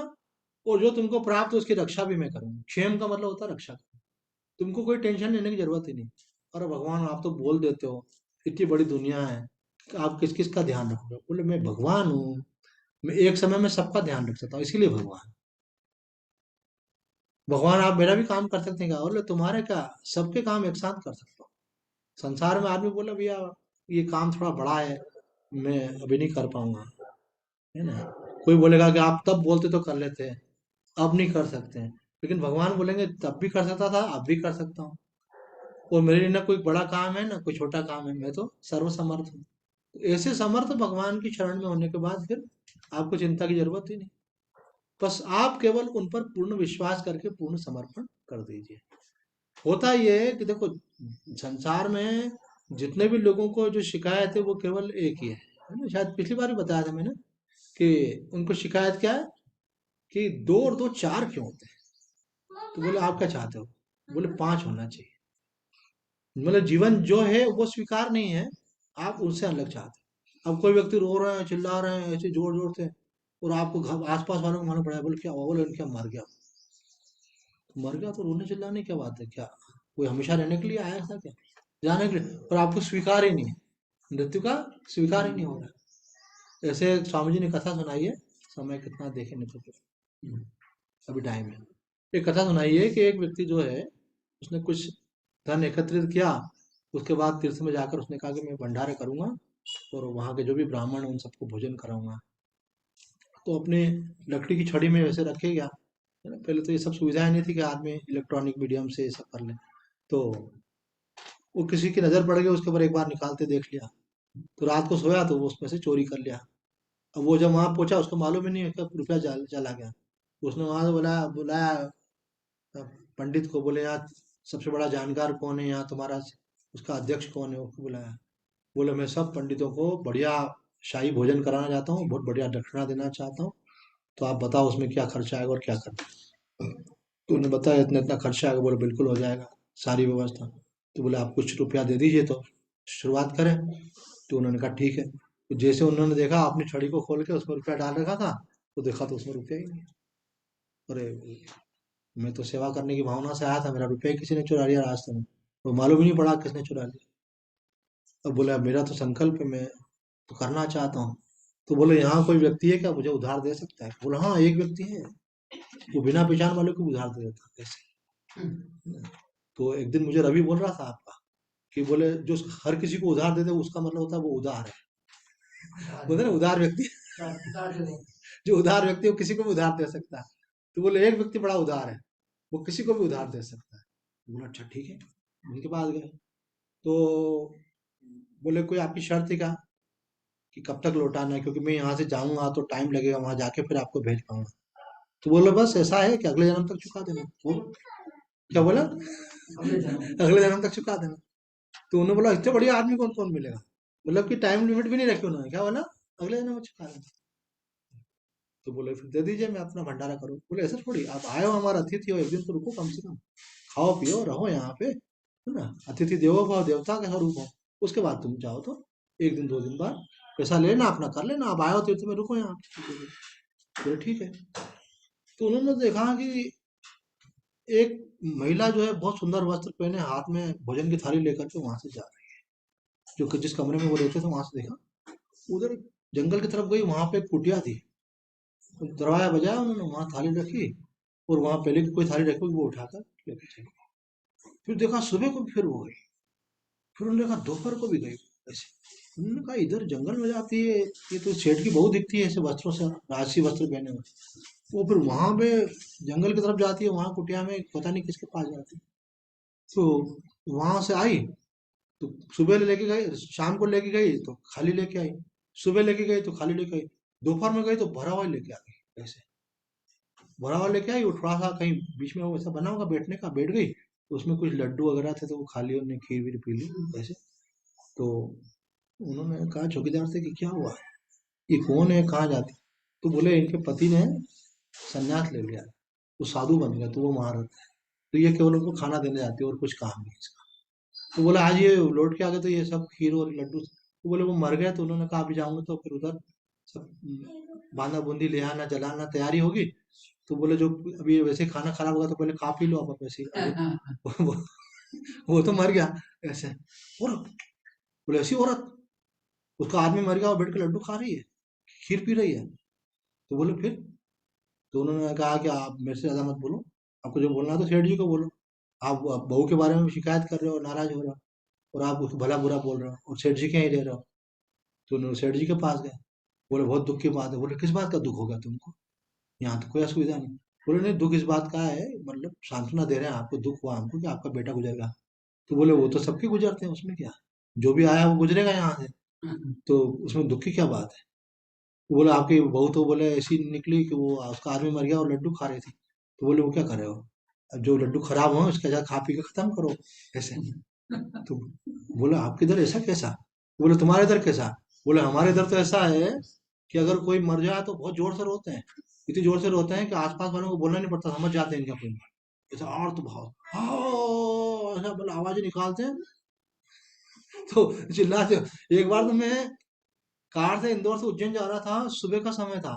और जो तुमको प्राप्त हो उसकी रक्षा भी मैं करूंगा। क्षेम का मतलब होता है रक्षा। तुमको कोई टेंशन लेने की जरूरत ही नहीं। अरे भगवान आप तो बोल देते हो, इतनी बड़ी दुनिया है, आप किस किस का ध्यान रखोगे। बोले मैं भगवान हूँ, मैं एक समय में सबका ध्यान रख सकता हूँ, इसीलिए भगवान। भगवान आप मेरा भी काम कर सकते हैं क्या, बोले तुम्हारे क्या, सबके काम एक साथ कर सकता हूँ। संसार में आदमी बोले भैया ये काम थोड़ा बड़ा है, मैं अभी नहीं कर पाऊंगा, है ना। कोई बोलेगा कि आप तब बोलते तो कर लेते हैं, अब नहीं कर सकते हैं। लेकिन भगवान बोलेंगे तब भी कर सकता था, अब भी कर सकता हूँ। और मेरे लिए ना कोई बड़ा काम है ना कोई छोटा काम है, मैं तो सर्वसमर्थ हूँ। ऐसे समर्थ भगवान की शरण में होने के बाद फिर आपको चिंता की जरूरत ही नहीं। बस आप केवल उन पर पूर्ण विश्वास करके पूर्ण समर्पण कर दीजिए। होता यह है कि देखो संसार में जितने भी लोगों को जो शिकायत है वो केवल एक ही है ना। शायद पिछली बार भी बताया था मैंने कि उनको शिकायत क्या है कि दो और दो चार क्यों होते हैं। तो बोले आप क्या चाहते हो, बोले पांच होना चाहिए। मतलब जीवन जो है वो स्वीकार नहीं है, आप उनसे अलग चाहते हैं। अब कोई व्यक्ति रो रहे हैं चिल्ला रहे हैं ऐसे जोर जोर से, और आपको घर आसपास वालों को मालूम पड़ा है, बोले क्या हुआ, बोले क्या मर गया। तो मर गया तो रोने चिल्लाने क्या बात है क्या, कोई हमेशा रहने के लिए आया था क्या? जाने के लिए, और आपको स्वीकार ही नहीं है, मृत्यु का स्वीकार ही नहीं हो रहा। ऐसे स्वामी जी ने कथा सुनाई है, समय कितना देखे नहीं तो फिर अभी टाइम है। एक कथा सुनाई है कि एक व्यक्ति जो है, उसने कुछ धन एकत्रित किया, उसके बाद तीर्थ में जाकर उसने कहा कि मैं भंडारे करूंगा और वहाँ के जो भी ब्राह्मण हैं उन सबको भोजन कराऊंगा। तो अपने लकड़ी की छड़ी में वैसे रखे गया, है ना। पहले तो ये सब सुविधाएं नहीं थी कि आदमी इलेक्ट्रॉनिक मीडियम से ये सब कर ले। तो वो किसी की नज़र पड़ गई, उसके ऊपर एक बार निकालते देख लिया, तो रात को सोया तो वो उसमें से चोरी कर लिया। अब वो जब वहां पहुंचा, उसको मालूम ही नहीं है कब रुपया चला गया। उसने वहां से बुलाया बुलाया पंडित को, बोले यहाँ सबसे बड़ा जानकार कौन है, यहाँ तुम्हारा उसका अध्यक्ष कौन है, उसको बुलाया। बोले मैं सब पंडितों को बढ़िया शाही भोजन कराना चाहता हूँ, बहुत बढ़िया दक्षिणा देना चाहता हूँ, तो आप बताओ उसमें क्या खर्चा आएगा और क्या करना। तो उन्होंने बताया इतना इतना खर्चा आएगा। बोले बिल्कुल हो जाएगा, सारी व्यवस्था। तो बोले आप कुछ रुपया दे दीजिए तो शुरुआत करें। तो उन्होंने कहा ठीक है। तो जैसे उन्होंने देखा, अपनी छड़ी को खोल के उसमें रुपया डाल रखा था, तो देखा तो उसमें रुपया ही नहीं। अरे, मैं तो सेवा करने की भावना से आया था, मेरा रुपया ही किसी ने चुरा लिया रास्ते में, तो मालूम ही नहीं पड़ा किसने चुरा लिया। अब बोला मेरा तो संकल्प है, मैं तो करना चाहता हूँ। तो बोले यहाँ कोई व्यक्ति है क्या मुझे उधार दे सकता है? बोला हाँ, एक व्यक्ति है, वो बिना पहचान वाले को उधार दे देता है, कैसे? तो एक दिन मुझे रवि बोल रहा था आपका, कि बोले जो हर किसी को उधार दे दे उसका मतलब होता है वो उदार है, बोलते ना उदार व्यक्ति। जो उदार व्यक्ति है वो किसी को भी उधार दे सकता है। तो बोले एक व्यक्ति बड़ा उदार है, वो किसी को भी उधार दे सकता है। बोला अच्छा ठीक है। उनके पास गए, तो बोले कोई आपकी शर्त है क्या, कि कब तक लौटाना है, क्योंकि मैं यहाँ से जाऊंगा तो टाइम लगेगा, वहां जाके फिर आपको भेज पाऊंगा। तो बोले बस ऐसा है कि अगले जन्म तक चुका देना। बोलो क्या बोला? अगले जन्म तक चुका देना। तो उन्होंने बोला इतने बढ़िया आदमी कौन कौन मिलेगा, मतलब कि टाइम लिमिट भी नहीं रखी उन्होंने। क्या बोला? अगले जन्म में चुका देना। तो बोले फिर दे दीजिए, मैं अपना भंडारा करूँ। बोले ऐसा थोड़ी, आप आए हो हमारा अतिथि हो, एक दिन तो रुको कम से कम, खाओ पियो रहो यहाँ पे, है ना। अतिथि देवो भव, देवता का स्वरूप हो। उसके बाद तुम चाहो तो एक दिन दो दिन बाद पैसा लेना, अपना कर लेना, आप आए हो तीर्थ में, रुको यहाँ। बोले ठीक है। तो उन्होंने देखा कि एक महिला जो है बहुत सुंदर वस्त्र पहने, हाथ में भोजन की थाली लेकर के वहां से जा रही है, जो कि जिस कमरे में वो रहते थे वहां से देखा। उधर जंगल की तरफ गई, वहां पे एक कुटिया थी। तो दरवाजा बजाया उन्होंने, वहां थाली रखी, और वहां पहले की कोई थाली रखी हुई वो उठाकर लेके चली। फिर देखा सुबह को भी फिर वो गई, फिर उन्होंने देखा दोपहर को भी गई ऐसे। उन्होंने कहा इधर जंगल में जाती है, ये तो सेठ की बहू दिखती है ऐसे वस्त्रों से, राजसी वस्त्र पहने हुए। वो फिर वहां पे जंगल की तरफ जाती है, वहां कुटिया में पता नहीं किसके पास जाती है। तो वहां से आई, तो सुबह लेके गई, शाम को लेके गई तो खाली लेके आई, सुबह लेके गई तो खाली लेके आई, दोपहर में गई तो भरा हुआ लेके आ गई ऐसे। भरा हुआ लेके आई, वो थोड़ा सा कहीं बीच में वो ऐसा बना होगा बैठने का, बैठ गई, तो उसमें कुछ लड्डू वगैरह थे तो वो खा लिए, उन्होंने खीर वीर पी ली ऐसे। तो उन्होंने कहा चौकीदार से कि क्या हुआ, ये कौन है, कहाँ जाती? तो बोले इनके पति ने संन्यास ले लिया, वो साधु बन गया, तो वो वहां रहता है, तो ये केवल उनको खाना देने जाती है और कुछ काम नहीं इसका। तो बोला आज ये लौट के आ गए तो ये सब खीर और लड्डू, तो बोले वो मर गए। तो उन्होंने कहा अभी जाऊंगा तो फिर उधर सब बांदा बूंदी ले आना जलाना तैयारी होगी। तो बोले जो अभी वैसे ही खाना खराब होगा तो पहले खा पी लो आप वैसे ही वो, वो तो मर गया ऐसे। और बोले ऐसी औरत, उसका आदमी मर गया और बैठ के लड्डू खा रही है, खीर पी रही है। तो बोले फिर? तो उन्होंने कहा कि आप मेरे से ज्यादा मत बोलो, आपको जो बोलना है तो सेठ जी को बोलो। आप बहू के बारे में शिकायत कर रहे हो, नाराज हो रहे हो, और आप उसको भला बुरा बोल रहे हो और सेठ जी के यहाँ ही रह रहे हो। तो उन्होंने सेठ जी के पास गए, बोले बहुत दुख की बात है। बोले किस बात का दुख होगा तुमको, यहाँ तो कोई असुविधा नहीं। बोले नहीं, दुख इस बात का है, मतलब सांत्वना दे रहे हैं आपको, दुख हुआ हमको कि आपका बेटा गुजर गया। तो बोले वो तो सबके गुजरते हैं, उसमें क्या, जो भी आया वो गुजरेगा यहाँ से, तो उसमें दुख की क्या बात है। तो बोले आपकी बहू तो बोले ऐसी निकली कि वो उसका आदमी मर गया और लड्डू खा रही थी। तो बोले वो क्या करे हो, अब जो लड्डू खराब हो उसके जा खा पी के खत्म करो ऐसे। तो बोला आपके इधर ऐसा कैसा? बोले तुम्हारे इधर कैसा? बोले हमारे इधर तो ऐसा है कि अगर कोई मर जाए तो बहुत जोर से रोते हैं, इतनी जोर से रोते हैं कि आसपास वालों को बोलना नहीं पड़ता, समझ जाते हैं इनका कोई मर, ऐसा आर्त भाव, "हाँ", ऐसा बोला आवाज निकालते हैं। तो चिल्लाते हो। एक बार तो मैं कार से इंदौर से उज्जैन जा रहा था, सुबह का समय था,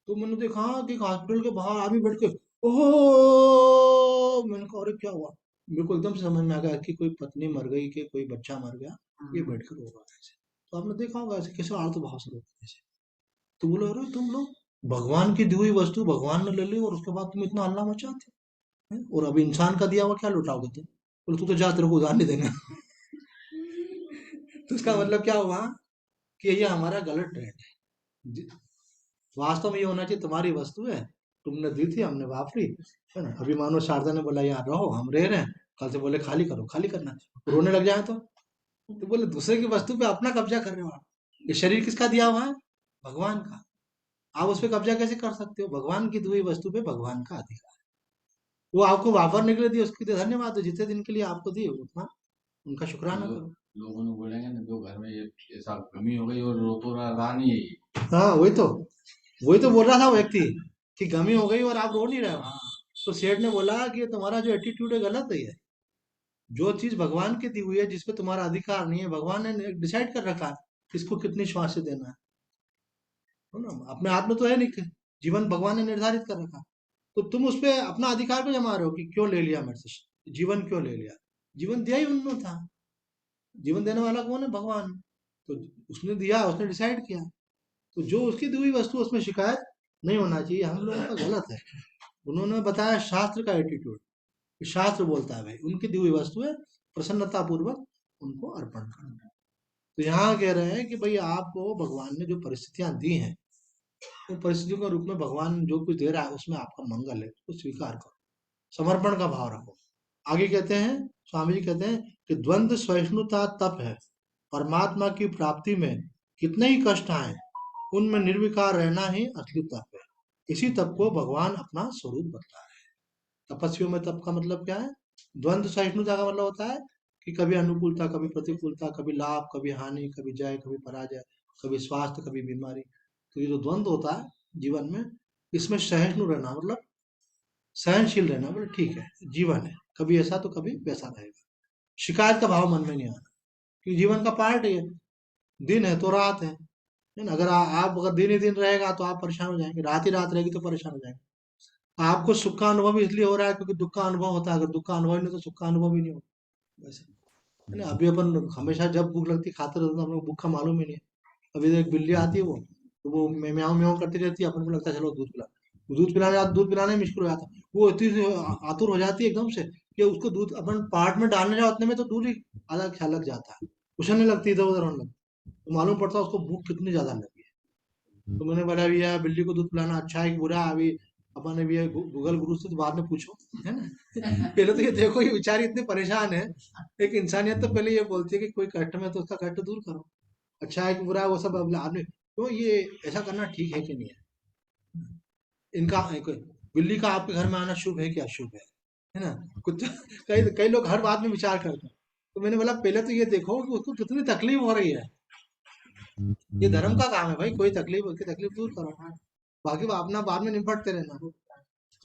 तो मैंने देखा कि हॉस्पिटल के बाहर आदमी बैठ के ओहो, मैंने कहा अरे क्या हुआ? मेरे को एकदम से समझ में आ गया कि कोई पत्नी मर गई, कि कोई बच्चा मर गया, ये बैठकर रो रहा है ऐसे। तो आपने देखा होगा ऐसे कैसे आर्त भाव से रोते हैं ऐसे। तो बोले अरे तुम लोग भगवान की दी हुई वस्तु भगवान ने ले ली और उसके बाद तुम इतना हल्ला मचाते हैं, और अभी इंसान का दिया हुआ क्या लुटाओगे तुम? बोले तू तो जा, तेरे को उधार नहीं देंगे। तो इसका मतलब क्या हुआ कि ये हमारा गलत ट्रेंड है। वास्तव में ये होना चाहिए तुम्हारी वस्तु है, तुमने दी थी, हमने वापरी, है ना। अभी मानो शारदा ने बोला यार रहो, हम रह रहे हैं, कल से बोले खाली करो, खाली करना है। रोने लग जाए तो बोले दूसरे की वस्तु पे अपना कब्जा कर रहे हो आप। ये शरीर किसका दिया हुआ है? भगवान का। आप उस पर कब्जा कैसे कर सकते हो? भगवान की दी हुई वस्तु पे भगवान का अधिकार। वो आपको वापरने के लिए दिए, उसके लिए धन्यवाद हो, जितने दिन के लिए आपको दिए उतना उनका शुक्राना करो।
लोगों ने बोलेंगे ना, जो घर में ये ऐसा कमी हो गई और रो तो रहा नहीं है ये।
हाँ वही तो बोल रहा था वो व्यक्ति कि गमी हो गई और आप रो नहीं रहे हो। तो सेठ ने बोला कि ये तुम्हारा जो एटीट्यूड है गलत है। ये जो चीज भगवान की दी हुई है, जिसपे तुम्हारा अधिकार नहीं है, भगवान ने डिसाइड कर रखा है किसको कितनी श्वास देना है ना। अपने हाथ में तो है नहीं कि जीवन भगवान ने निर्धारित कर रखा। तो तुम उस पे अपना अधिकार क्यों जमा रहे हो कि क्यों ले लिया मेरे से, जीवन क्यों ले लिया? जीवन दिया ही उन्होंने था। जीवन देने वाला कौन है? भगवान। तो उसने दिया, उसने डिसाइड किया। तो जो उसकी दी हुई वस्तु, उसमें शिकायत नहीं होना चाहिए। हम लोगों का गलत है। उन्होंने बताया शास्त्र का एटीट्यूड, शास्त्र बोलता है भाई उनकी दी हुई वस्तु है, प्रसन्नता पूर्वक उनको अर्पण करना। तो यहाँ कह रहे हैं कि भाई आपको भगवान ने जो परिस्थितियां दी हैं, उन परिस्थितियों के रूप में भगवान जो कुछ दे रहा है उसमें आपका मंगल है, उसको स्वीकार करो, समर्पण का भाव रखो। आगे कहते हैं, स्वामी जी कहते हैं कि द्वंद्व सहिष्णुता तप है। परमात्मा की प्राप्ति में कितने ही कष्ट आए, उनमें निर्विकार रहना ही असली तप है। इसी तप को भगवान अपना स्वरूप बता रहे हैं। तपस्वियों में तप का मतलब क्या है? द्वंद्व सहिष्णुता का मतलब होता है कि कभी अनुकूलता, कभी प्रतिकूलता, कभी लाभ, कभी हानि, कभी जय, कभी पराजय, कभी स्वास्थ्य, कभी बीमारी। तो ये जो द्वंद्व होता है जीवन में, इसमें सहिष्णु रहना मतलब सहनशील रहना, बोले ठीक है, जीवन है, कभी ऐसा तो कभी वैसा रहेगा। शिकायत का भाव मन में नहीं आना, क्योंकि जीवन का पार्ट है। दिन है तो रात है ना। अगर आप अगर दिन ही दिन रहेगा तो आप परेशान हो जाएंगे, रात ही रात रहेगी तो परेशान हो जाएंगे। आपको सुख का अनुभव इसलिए हो रहा है क्योंकि दुख का अनुभव होता है। अगर दुख का अनुभव ही नहीं तो सुख का अनुभव ही नहीं होगा। वैसे है ना। अभी अपन हमेशा जब भूख लगती खाते रहते हैं, हम लोग भूख का मालूम ही नहीं है। अभी तो एक बिल्ली आती है, वो म्याऊं म्याऊं करती रहती है, अपन को लगता है चलो दूध पिला। दूध पिलाने दूध पिलाने में मुश्किल हो जाता है। वो इतनी सी आतुर हो जाती है एकदम से कि उसको दूध अपन पार्ट में डालने जाओ, उतने में तो दूध ही आधा ख्याल लग जाता है, उछलने लगती है इधर उधर होने लगती है। तो मालूम पड़ता है उसको भूख कितनी ज्यादा लगी है। तो मैंने बोला भैया बिल्ली को दूध पिलाना अच्छा है कि बुरा है? अभी अपन अभी गूगल गुरु से तो बाद में पूछो, है ना। पहले तो ये देखो, ये बेचारी इतने परेशान है। एक इंसानियत तो पहले ये बोलती है कि कोई कष्ट में तो उसका कष्ट दूर करो। अच्छा है कि बुरा है वो सब अब आदमी, तो ये ऐसा करना ठीक है कि नहीं है? इनका बिल्ली का आपके घर में आना शुभ है कि अशुभ है ना। कुछ कई कई लोग हर बात में विचार करते हैं। तो मैंने बोला पहले तो ये देखो कि उसको कितनी तकलीफ हो रही है। ये धर्म का काम है भाई, कोई तकलीफ, उसकी तकलीफ दूर करो, बाकी वो अपना बाद में निपटते रहना।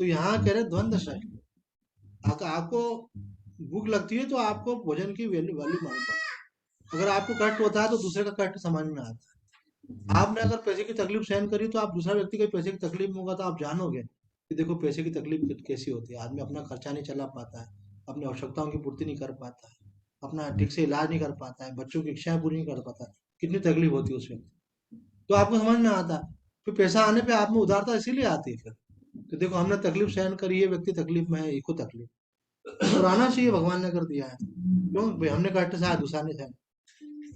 तो यहाँ कह रहे द्वंद्व है। आपको भूख लगती है तो आपको भोजन की वैल्यू वैल्यू मालूम पड़ती है। अगर आपको कष्ट होता है तो दूसरे का कष्ट समझ में आता है। आपने अगर पैसे की तकलीफ सहन करी तो आप दूसरा व्यक्ति के पैसे की तकलीफ में होगा तो आप जानोगे कि देखो पैसे की तकलीफ कैसी होती है। आदमी अपना खर्चा नहीं चला पाता है, अपनी आवश्यकताओं की पूर्ति नहीं कर पाता है, अपना ठीक से इलाज नहीं कर पाता है, बच्चों की इच्छाएं पूरी नहीं कर पाता है, कितनी तकलीफ होती है उस व्यक्ति। तो आपको समझ में आता है। फिर पैसा आने पे आप में उदारता इसीलिए आती है फिर। तो देखो हमने तकलीफ सहन करी है, व्यक्ति तकलीफ में है, इसको तकलीफ और आना चाहिए, भगवान ने कर दिया है। क्यों भाई हमने कष्ट सहा, दूसरा ने सहा?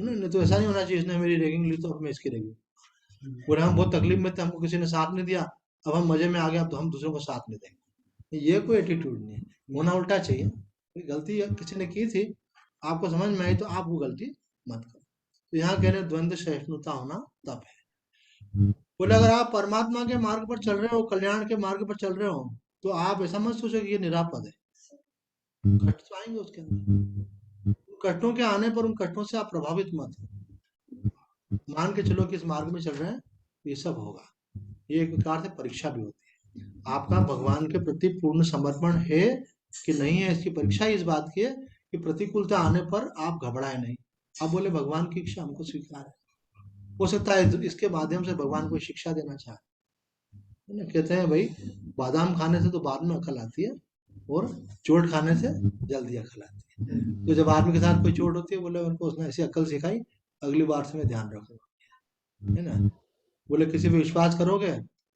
नहीं तो ऐसा नहीं होना चाहिए इसने मेरी रैगिंग ली तो अब मैं इसकी रैगिंग। और हम बहुत तकलीफ में थे, हमको किसी ने साथ नहीं दिया, अब हम मजे में आ गए, अब तो हम दूसरों को साथ नहीं देंगे। ये कोई एटीट्यूड नहीं है, होना उल्टा चाहिए। कोई गलती किसी ने की थी, आपको समझ में आई तो आप वो गलती मत करो। तो यहाँ कह रहे हैं द्वंद्व सहिष्णुता होना तब है। बोले अगर आप परमात्मा के मार्ग पर चल रहे हो, कल्याण के मार्ग पर चल रहे हो, तो आप ऐसा मत सोचो कि ये निरापद है। कष्ट तो आएंगे उसके अंदर। कष्टों के आने पर उन कष्टों से आप प्रभावित मत हो। मान के चलो कि इस मार्ग में चल रहे हैं, ये सब होगा। ये एक प्रकार से परीक्षा भी होती है। आपका भगवान के प्रति पूर्ण समर्पण है कि नहीं है, इसकी परीक्षा ही इस बात की है कि प्रतिकूलता आने पर आप घबराए नहीं। आप बोले भगवान की इच्छा हमको स्वीकार है। हो सकता है इसके माध्यम से भगवान कोई शिक्षा देना चाहे, है ना। कहते हैं भाई बादाम खाने से तो बाद में अकल आती है, और चोट खाने से जल्दी अकल आती है। तो जब आदमी के साथ कोई चोट होती है, बोले उनको उसने ऐसी अकल सिखाई, अगली बार से मैं ध्यान रखूंगा, है ना। बोले किसी पे विश्वास करोगे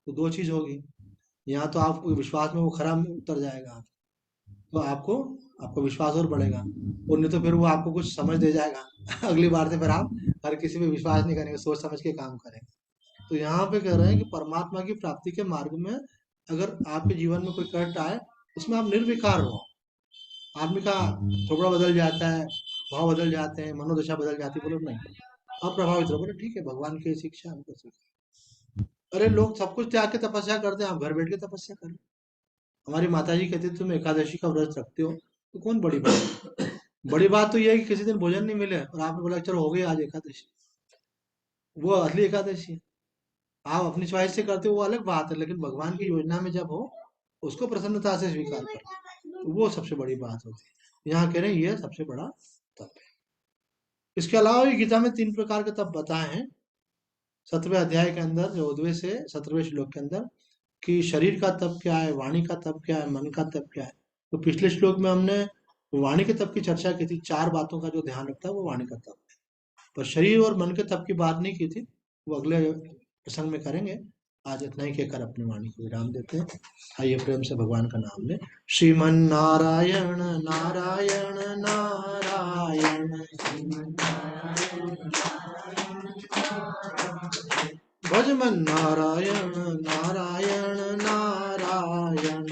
तो दो चीज होगी, या तो आप विश्वास में वो खरा उतर जाएगा, तो आपको आपका विश्वास और बढ़ेगा, और नहीं तो फिर वो आपको कुछ समझ दे जाएगा अगली बार से फिर आप हर किसी पे विश्वास नहीं करेंगे, सोच समझ के काम करेंगे। तो यहाँ पे कह रहे हैं कि परमात्मा की प्राप्ति के मार्ग में अगर आपके जीवन में कोई कष्ट आए, उसमें आप निर्विकार हो। आदमी का थोड़ा बदल जाता है, भाव बदल जाते हैं, मनोदशा बदल जाती है, बोलो नहीं अप्रभावित रहो, बोले ठीक है, भगवान की शिक्षा हमको सीखी। अरे लोग सब कुछ त्याग के तपस्या करते हैं, आप घर बैठ के तपस्या करें। हमारी माता जी कहती थी तुम एकादशी का व्रत रखते हो, तो कौन बड़ी बात है? बड़ी बात तो ये है कि किसी दिन भोजन नहीं मिले और आपने बोला चलो हो गई आज एकादशी, वो असली एकादशी है। आप अपनी च्वाइस से करते हो वो अलग बात है, लेकिन भगवान की योजना में जब हो, उसको प्रसन्नता से स्वीकार करो, तो वो सबसे बड़ी बात होती है। यहाँ कह रहे हैं ये सबसे बड़ा तप है। इसके अलावा भी गीता में 3 प्रकार के तप बताए हैं। 17वें अध्याय के अंदर 14वें से 17वें श्लोक के अंदर, कि शरीर का तप क्या है, वाणी का तप क्या है, मन का तप क्या है। तो पिछले श्लोक में हमने वाणी के तप की चर्चा की थी, 4 बातों का जो ध्यान रखता है वो वाणी का तप है। पर शरीर और मन के तप की बात नहीं की थी, वो अगले प्रसंग में करेंगे। आज इतना ही कहकर अपनी वाणी को विराम देते हैं। आइए प्रेम से भगवान का नाम लें। श्रीमन नारायण नारायण नारायण, भजमन नारायण नारायण नारायण,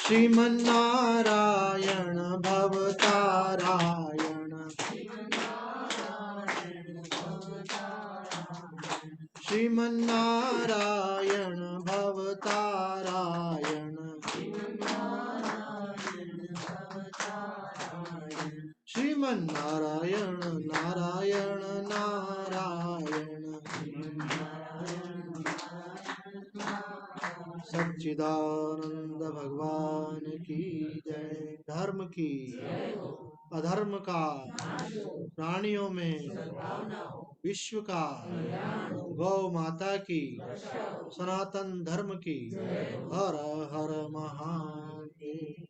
श्रीमन नारायण भवतारायण, श्रीमन नारायण भवतारायण, श्रीमन नारायण नारायण नारायण, सच्चिदानंद भगवान की जय। धर्म की, अधर्म का, प्राणियों में विश्व का, गौ माता की, सनातन धर्म की, हर हर महादेव।